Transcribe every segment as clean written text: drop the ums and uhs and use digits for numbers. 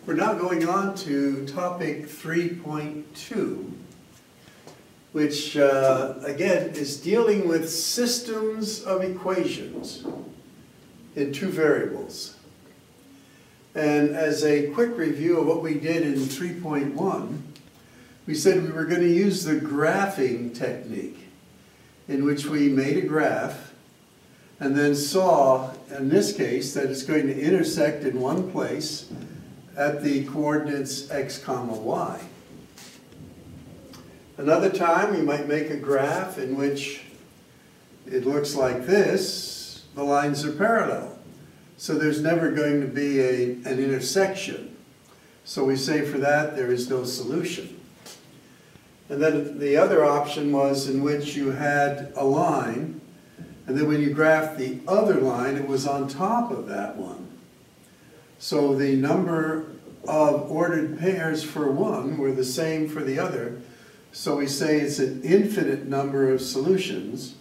We're now going on to topic 3.2, which again is dealing with systems of equations in two variables. And as a quick review of what we did in 3.1, we said we were going to use the graphing technique, in which we made a graph and then saw, in this case, that it's going to intersect in one place at the coordinates x comma y. Another time we might make a graph in which it looks like this. The lines are parallel, so there's never going to be an intersection. So we say for that there is no solution. And then the other option was in which you had a line, and then when you graphed the other line, it was on top of that one. So the number of ordered pairs for one were the same for the other. So we say it's an infinite number of solutions.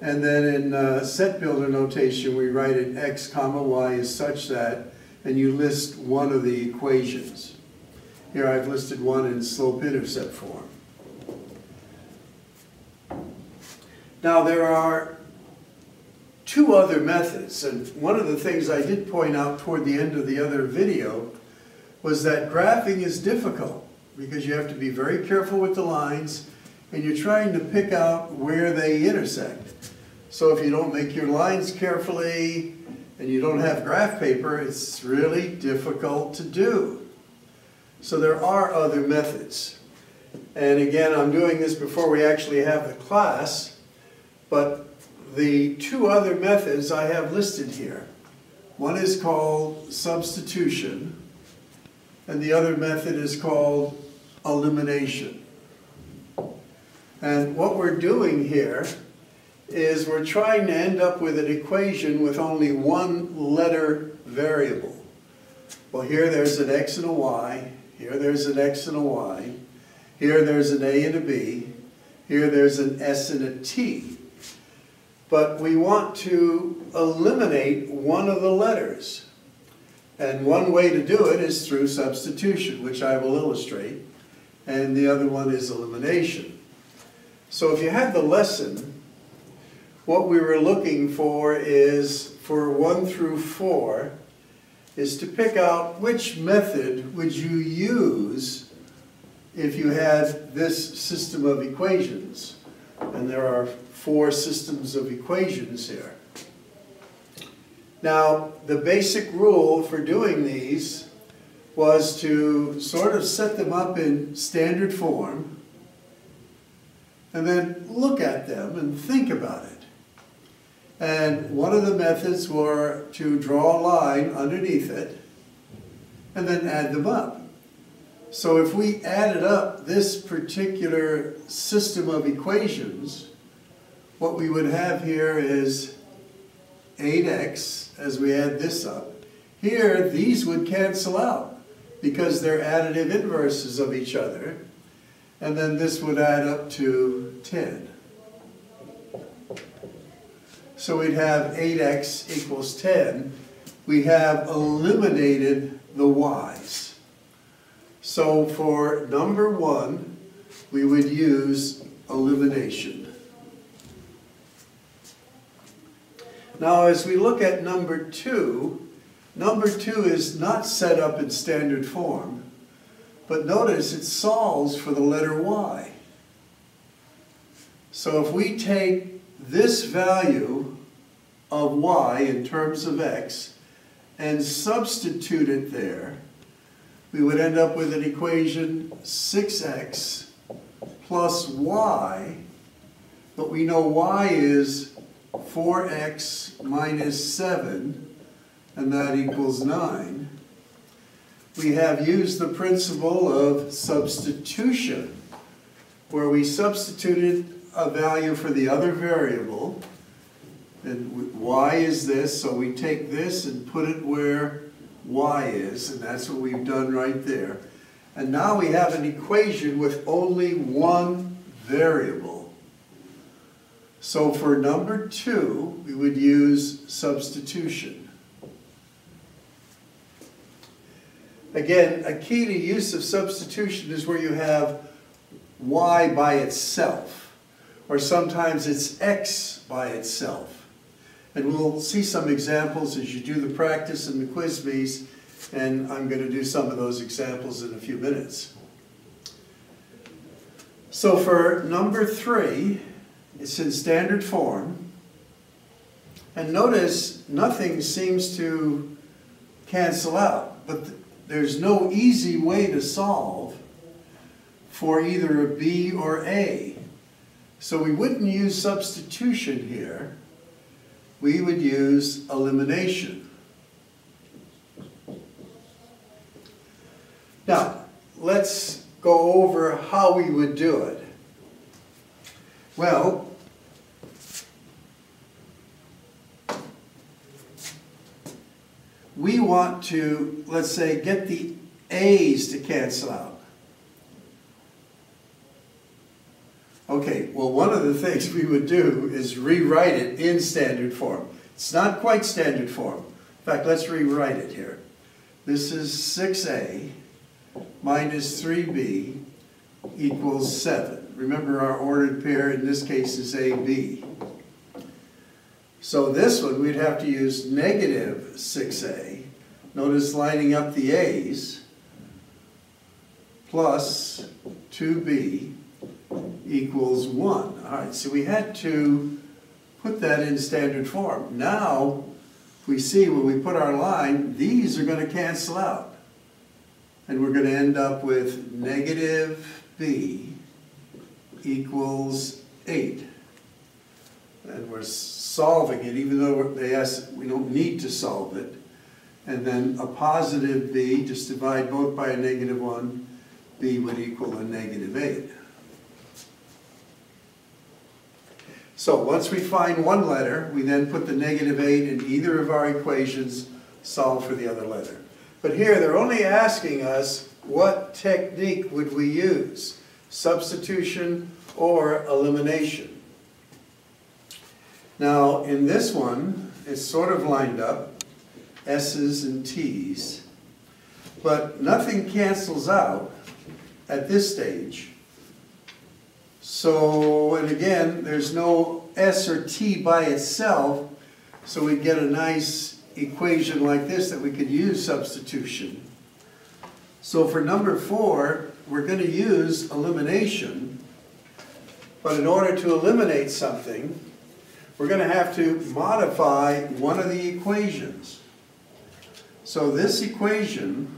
And then in set builder notation, we write it x comma y is such that, and you list one of the equations. Here I've listed one in slope-intercept form. Now there are two other methods, and one of the things I did point out toward the end of the other video was that graphing is difficult because you have to be very careful with the lines and you're trying to pick out where they intersect. So if you don't make your lines carefully and you don't have graph paper, it's really difficult to do. So there are other methods. And again, I'm doing this before we actually have the class. But the two other methods I have listed here. One is called substitution, and the other method is called elimination. And what we're doing here is we're trying to end up with an equation with only one letter variable. Well, here there's an x and a y, here there's an x and a y, here there's an a and a b, here there's an s and a t. But we want to eliminate one of the letters. And one way to do it is through substitution, which I will illustrate. And the other one is elimination. So if you had the lesson, what we were looking for is, for 1 through 4, is to pick out which method would you use if you had this system of equations. And there are 4 systems of equations here. Now, the basic rule for doing these was to sort of set them up in standard form and then look at them and think about it. And one of the methods were to draw a line underneath it and then add them up. So if we added up this particular system of equations, what we would have here is 8x as we add this up. Here, these would cancel out because they're additive inverses of each other. And then this would add up to 10. So we'd have 8x equals 10. We have eliminated the y's. So for number 1, we would use elimination. Now as we look at number 2 is not set up in standard form, but notice it solves for the letter y. So if we take this value of y in terms of x and substitute it there, we would end up with an equation 6x plus y, but we know y is 4x minus 7, and that equals 9. We have used the principle of substitution, where we substituted a value for the other variable, and y is this, so we take this and put it where y is, and that's what we've done right there. And now we have an equation with only one variable. So for number 2, we would use substitution. Again, a key to use of substitution is where you have y by itself, or sometimes it's x by itself. And we'll see some examples as you do the practice and the quiz bees, and I'm going to do some of those examples in a few minutes. So for number 3, it's in standard form. And notice nothing seems to cancel out, but there's no easy way to solve for either a B or A. So we wouldn't use substitution here. We would use elimination. Now, let's go over how we would do it. Well, we want to, let's say, get the A's to cancel out. Okay, well, one of the things we would do is rewrite it in standard form. It's not quite standard form. In fact, let's rewrite it here. This is 6A minus 3B equals 7. Remember, our ordered pair in this case is AB. So this one, we'd have to use negative 6A. Notice lining up the A's, plus 2B equals 1. All right, so we had to put that in standard form. Now, we see when we put our line, these are going to cancel out. And we're going to end up with negative B equals 8. And we're solving it, even though they ask, we don't need to solve it. And then a positive B, just divide both by a negative 1, B would equal a negative 8. So once we find one letter, we then put the negative 8 in either of our equations, solve for the other letter. But here they're only asking us what technique would we use, substitution or elimination. Now in this one, it's sort of lined up, S's and T's, but nothing cancels out at this stage. So, and again, there's no S or T by itself, so we get a nice equation like this that we could use substitution. So for number 4, we're going to use elimination, but in order to eliminate something, we're going to have to modify one of the equations. So this equation,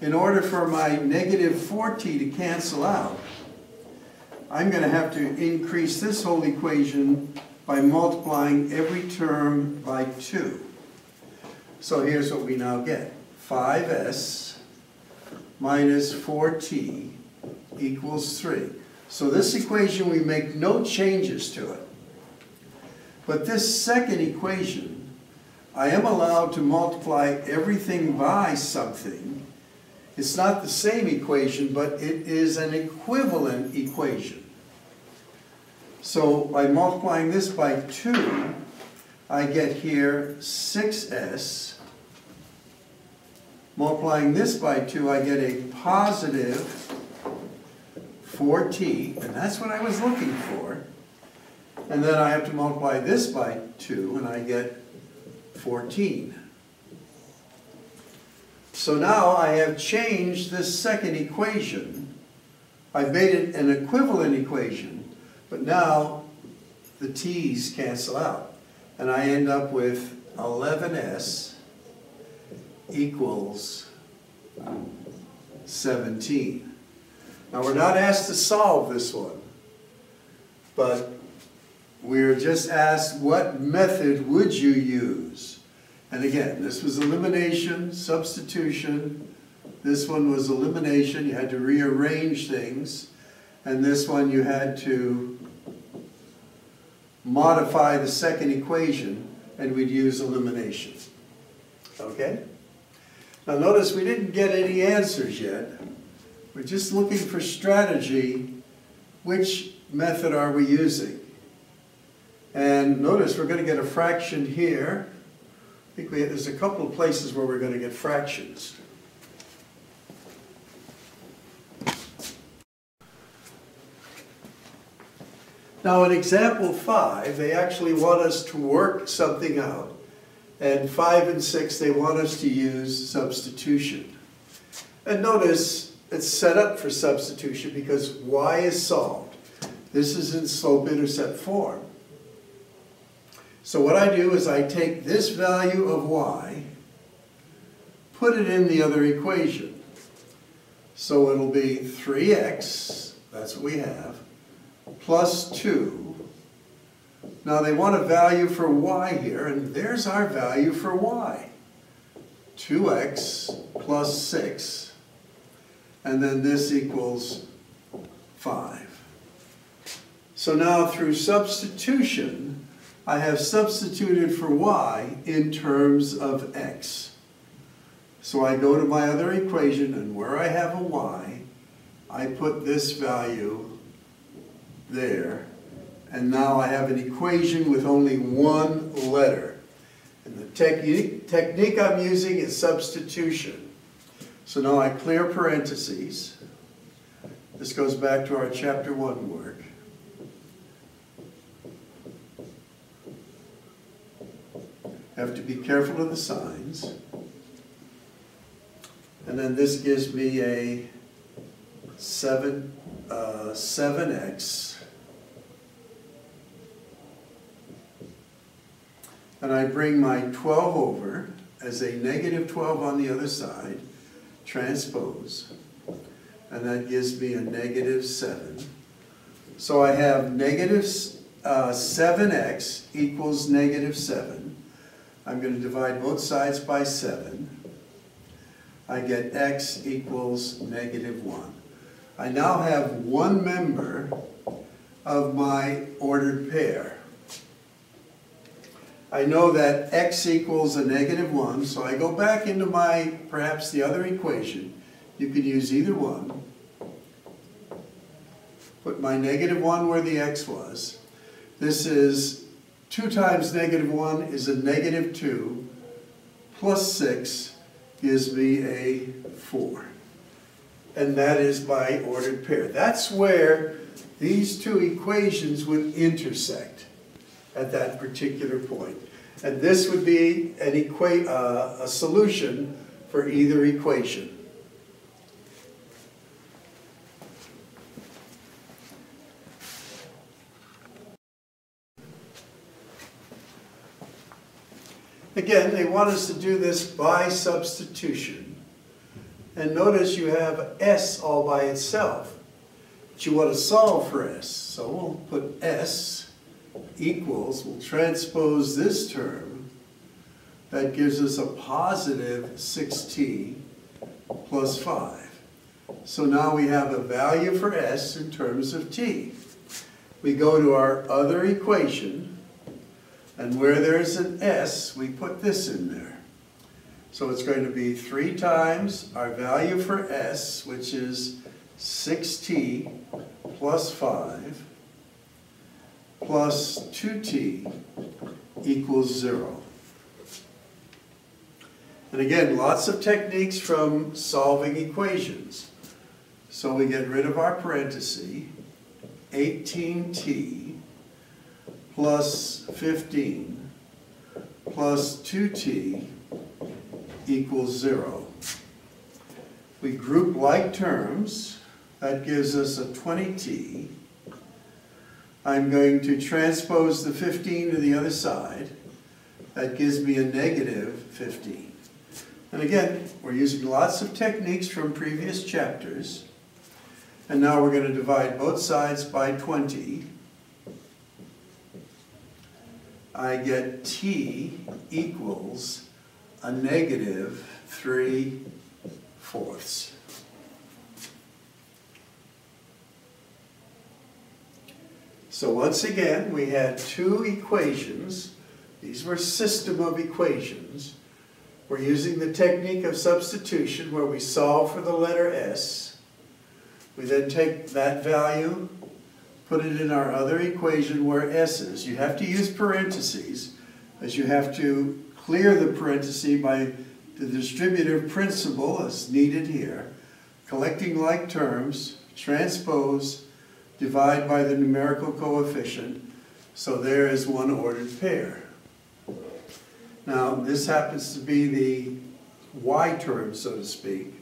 in order for my negative 4t to cancel out, I'm going to have to increase this whole equation by multiplying every term by 2. So here's what we now get. 5s minus 4t equals 3. So this equation, we make no changes to it. But this second equation, I am allowed to multiply everything by something. It's not the same equation, but it is an equivalent equation. So by multiplying this by 2, I get here 6s. Multiplying this by 2, I get a positive 4t, and that's what I was looking for. And then I have to multiply this by 2, and I get 14. So now I have changed this second equation. I've made it an equivalent equation, but now the t's cancel out. And I end up with 11s equals 17. Now we're not asked to solve this one, but we're just asked what method would you use? And again, this was elimination, substitution. This one was elimination. You had to rearrange things. And this one you had to modify the second equation, and we'd use elimination. Okay? Now notice we didn't get any answers yet. We're just looking for strategy. Which method are we using? And notice we're going to get a fraction here. I think there's a couple of places where we're going to get fractions. Now in example 5, they actually want us to work something out. And 5 and 6, they want us to use substitution. And notice it's set up for substitution because y is solved. This is in slope-intercept form. So what I do is I take this value of y, put it in the other equation. So it'll be 3x, that's what we have, plus 2. Now they want a value for y here, and there's our value for y. 2x plus 6, and then this equals 5. So now through substitution, I have substituted for y in terms of x. So I go to my other equation, and where I have a y, I put this value there, and now I have an equation with only one letter. And the technique I'm using is substitution. So now I clear parentheses. This goes back to our chapter 1 work. Have to be careful of the signs. And then this gives me a 7x. And I bring my 12 over as a negative 12 on the other side, transpose, and that gives me a negative 7. So I have negative 7x equals negative 7. I'm going to divide both sides by 7. I get x equals negative 1. I now have one member of my ordered pair. I know that x equals a negative 1, so I go back into my, perhaps the other equation. You could use either one. Put my negative 1 where the x was. This is 2 times negative 1 is a negative 2, plus 6 gives me a 4. And that is my ordered pair. That's where these two equations would intersect at that particular point. And this would be a solution for either equation. Again, they want us to do this by substitution. And notice you have s all by itself. But you want to solve for s. So we'll put s equals, we'll transpose this term. That gives us a positive 6t plus 5. So now we have a value for s in terms of t. We go to our other equation. And where there's an s, we put this in there. So it's going to be 3 times our value for s, which is 6t plus 5, plus 2t equals 0. And again, lots of techniques from solving equations. So we get rid of our parenthesis, 18t plus 15 plus 2t equals 0. We group like terms. That gives us a 20t. I'm going to transpose the 15 to the other side. That gives me a negative 15. And again, we're using lots of techniques from previous chapters. And now we're going to divide both sides by 20. I get t equals a negative 3/4. So once again, we had two equations. These were system of equations. We're using the technique of substitution where we solve for the letter s. We then take that value, put it in our other equation where s is. You have to use parentheses, as you have to clear the parenthesis by the distributive principle as needed here. Collecting like terms, transpose, divide by the numerical coefficient, so there is one ordered pair. Now, this happens to be the y term, so to speak,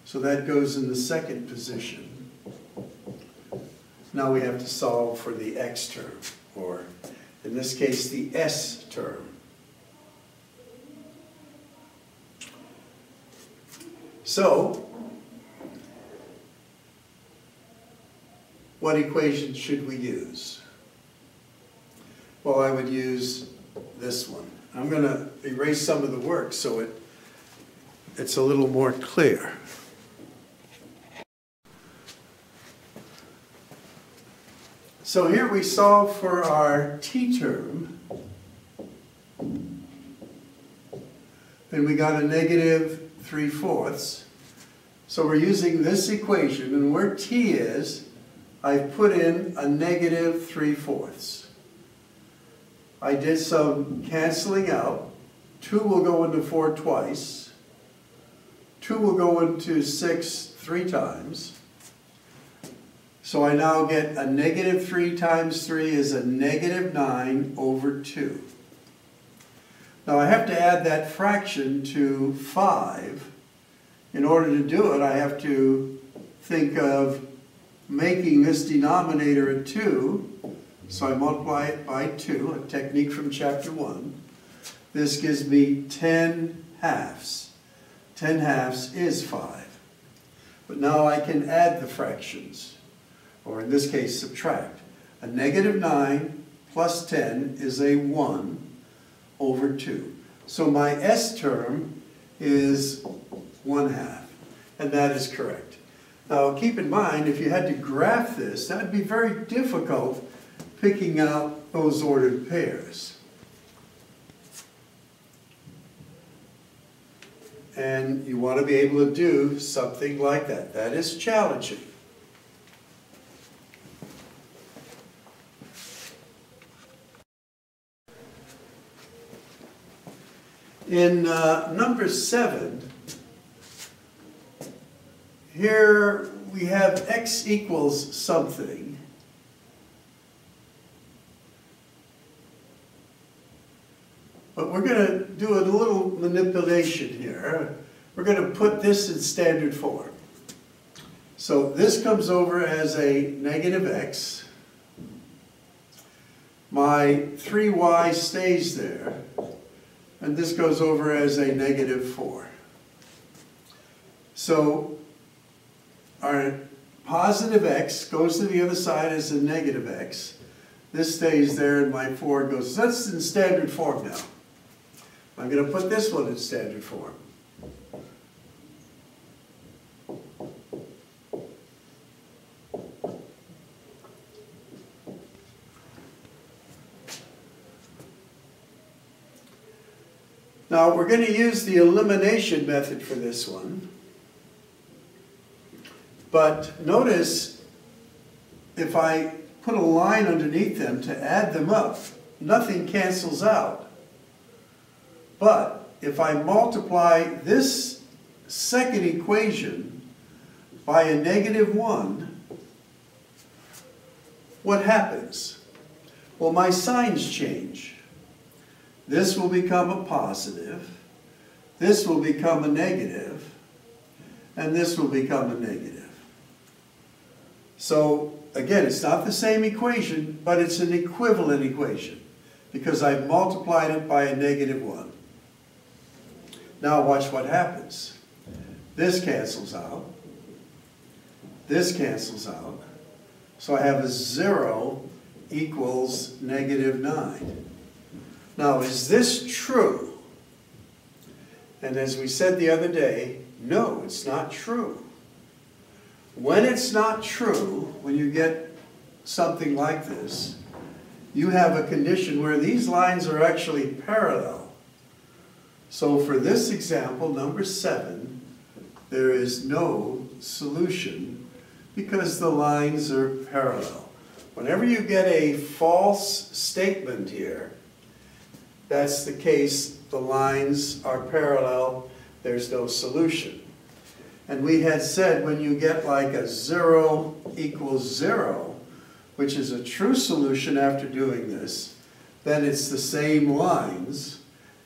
so that goes in the second position. Now we have to solve for the x term, or in this case, the s term. So, what equation should we use? Well, I would use this one. I'm going to erase some of the work so it's a little more clear. So here we solve for our t term, and we got a negative 3/4. So we're using this equation, and where t is, I've put in a negative 3/4. I did some canceling out. 2 will go into 4 twice. 2 will go into 6 3 times. So I now get a negative 3 times 3 is a negative 9 over 2. Now I have to add that fraction to 5. In order to do it, I have to think of making this denominator a 2. So I multiply it by 2, a technique from chapter 1. This gives me 10 halves. 10 halves is 5. But now I can add the fractions, or in this case subtract. A negative 9 plus 10 is a 1 over 2. So my s term is 1/2, and that is correct. Now keep in mind, if you had to graph this, that would be very difficult picking out those ordered pairs. And you want to be able to do something like that. That is challenging. In number 7, here we have x equals something. But we're going to do a little manipulation here. We're going to put this in standard form. So this comes over as a negative x. My 3y stays there. And this goes over as a negative 4. So our positive x goes to the other side as a negative x. This stays there and my 4 goes. So that's in standard form now. I'm going to put this one in standard form. Now we're going to use the elimination method for this one. But notice if I put a line underneath them to add them up, nothing cancels out. But if I multiply this second equation by a negative 1, what happens? Well, my signs change. This will become a positive, this will become a negative, and this will become a negative. So, again, it's not the same equation, but it's an equivalent equation because I've multiplied it by a negative 1. Now watch what happens. This cancels out. This cancels out. So I have a 0 equals negative 9. Now, is this true? And as we said the other day, no, it's not true. When it's not true, when you get something like this, you have a condition where these lines are actually parallel. So for this example, number 7, there is no solution because the lines are parallel. Whenever you get a false statement here, that's the case, the lines are parallel, there's no solution. And we had said when you get like a 0 equals 0, which is a true solution after doing this, then it's the same lines,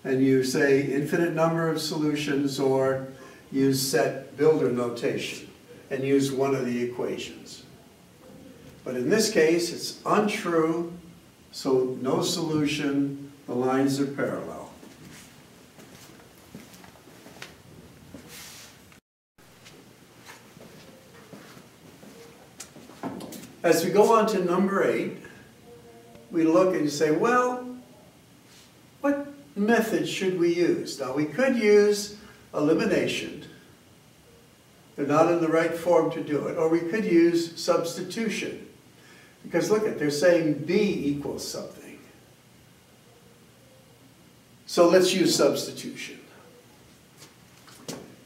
and you say infinite number of solutions or use set builder notation and use one of the equations. But in this case, it's untrue, so no solution, the lines are parallel. As we go on to number 8, we look and say, well, what method should we use? Now, we could use elimination. They're not in the right form to do it. Or we could use substitution. Because look at, they're saying B equals something. So let's use substitution.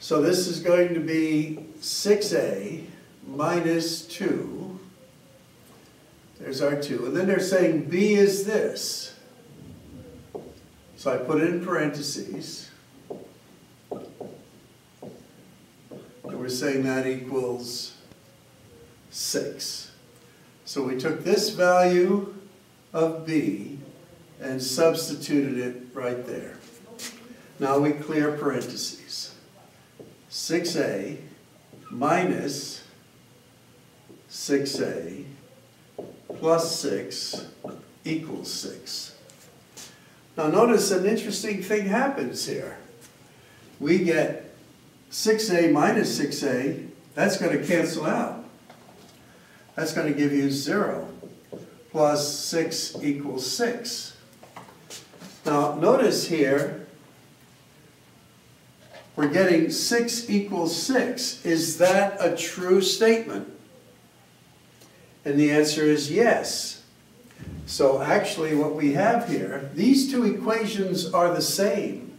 So this is going to be 6a minus 2. There's our 2. And then they're saying B is this. So I put it in parentheses. And we're saying that equals 6. So we took this value of B and substituted it right there. Now we clear parentheses. 6a minus 6a plus 6 equals 6. Now notice an interesting thing happens here. We get 6a minus 6a, that's going to cancel out. That's going to give you 0 plus 6 equals 6. Now notice here, we're getting 6 equals 6. Is that a true statement? And the answer is yes. So actually what we have here, these two equations are the same.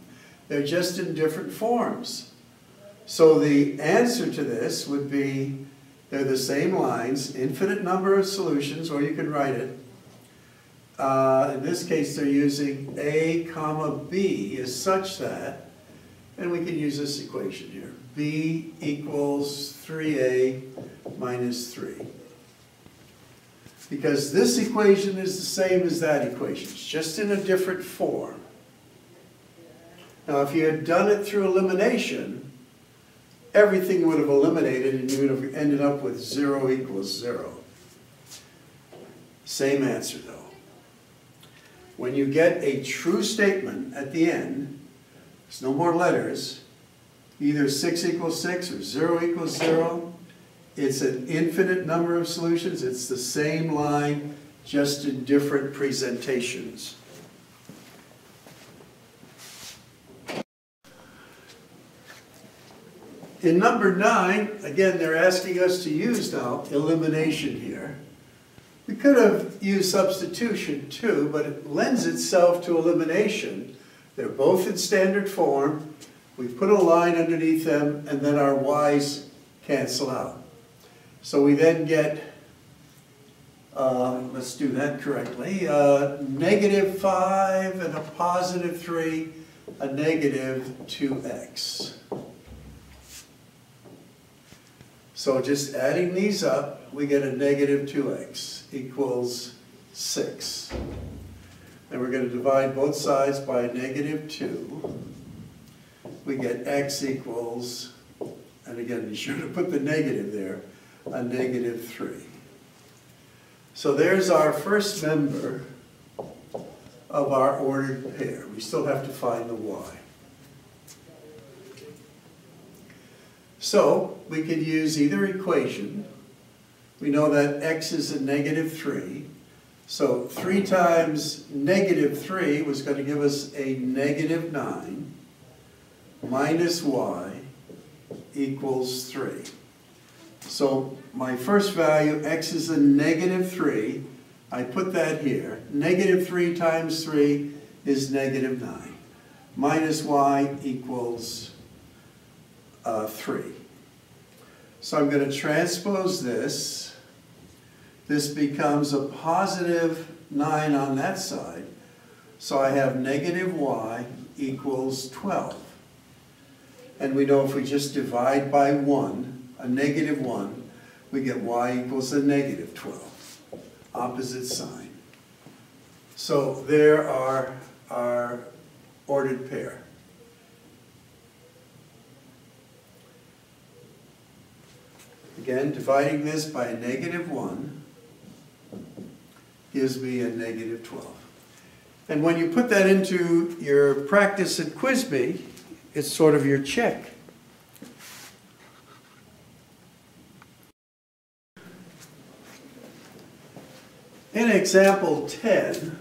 They're just in different forms. So the answer to this would be, they're the same lines, infinite number of solutions, or you can write it. In this case, they're using a comma b is such that, and we can use this equation here, b equals 3a minus 3. Because this equation is the same as that equation. It's just in a different form. Now, if you had done it through elimination, everything would have eliminated and you would have ended up with 0 equals 0. Same answer, though. When you get a true statement at the end, there's no more letters, either 6 equals 6 or 0 equals 0. It's an infinite number of solutions. It's the same line, just in different presentations. In number 9, again, they're asking us to use now elimination here. We could have used substitution too, but it lends itself to elimination. They're both in standard form. We put a line underneath them, and then our y's cancel out. So we then get, let's do that correctly, negative 5 and a positive 3, a negative 2x. So just adding these up, we get a negative 2x equals 6. And we're going to divide both sides by a negative 2. We get x equals, and again, be sure to put the negative there, a negative 3. So there's our first member of our ordered pair. We still have to find the y. So we could use either equation. We know that x is a negative 3. So 3 times negative 3 was going to give us a negative 9 minus y equals 3. So my first value, x is a negative 3. I put that here. Negative 3 times 3 is negative 9. Minus y equals 3. So I'm going to transpose this. This becomes a positive 9 on that side. So I have negative y equals 12. And we know if we just divide by 1, a negative 1, we get y equals a negative 12. opposite sign. So there are our ordered pair. Again, dividing this by a -1 gives me a -12. And when you put that into your practice at Quizbee, it's sort of your check. In example 10,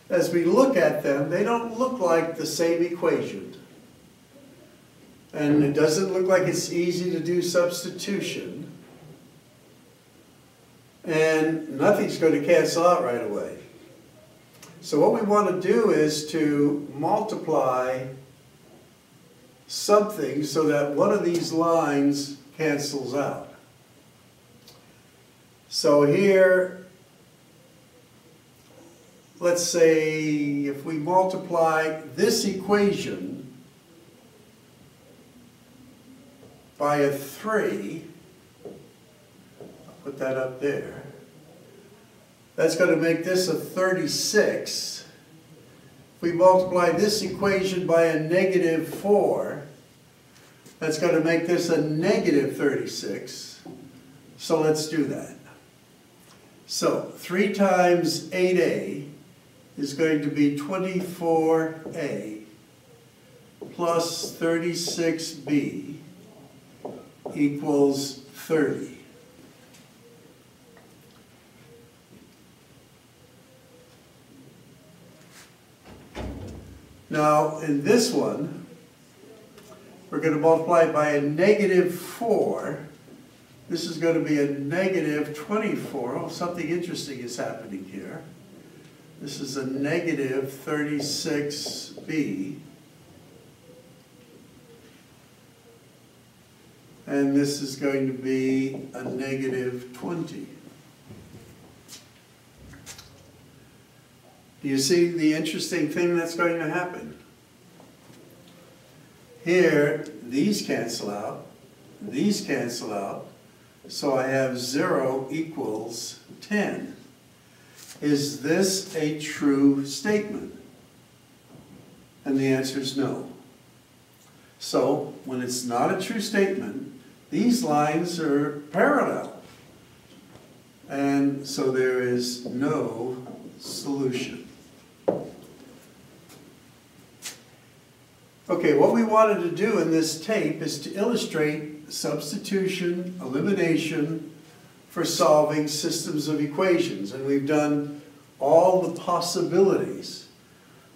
as we look at them, they don't look like the same equation. And it doesn't look like it's easy to do substitution. And nothing's going to cancel out right away. So what we want to do is to multiply something so that one of these lines cancels out. So here, let's say if we multiply this equation by a 3, I'll put that up there, that's going to make this a 36. If we multiply this equation by a -4, that's going to make this a -36. So let's do that. So 3 times 8a is going to be 24a plus 36b equals 30. Now, in this one, we're going to multiply by a -4. This is going to be a -24. Oh, something interesting is happening here. This is a -36b. And this is going to be a -20. Do you see the interesting thing that's going to happen? Here, these cancel out, these cancel out, so I have 0 equals 10. Is this a true statement? And the answer is no. So, when it's not a true statement, these lines are parallel. And so there is no solution. Okay, what we wanted to do in this tape is to illustrate substitution, elimination for solving systems of equations. And we've done all the possibilities.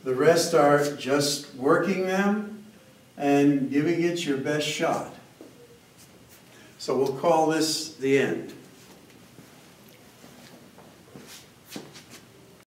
The rest are just working them and giving it your best shot. So we'll call this the end.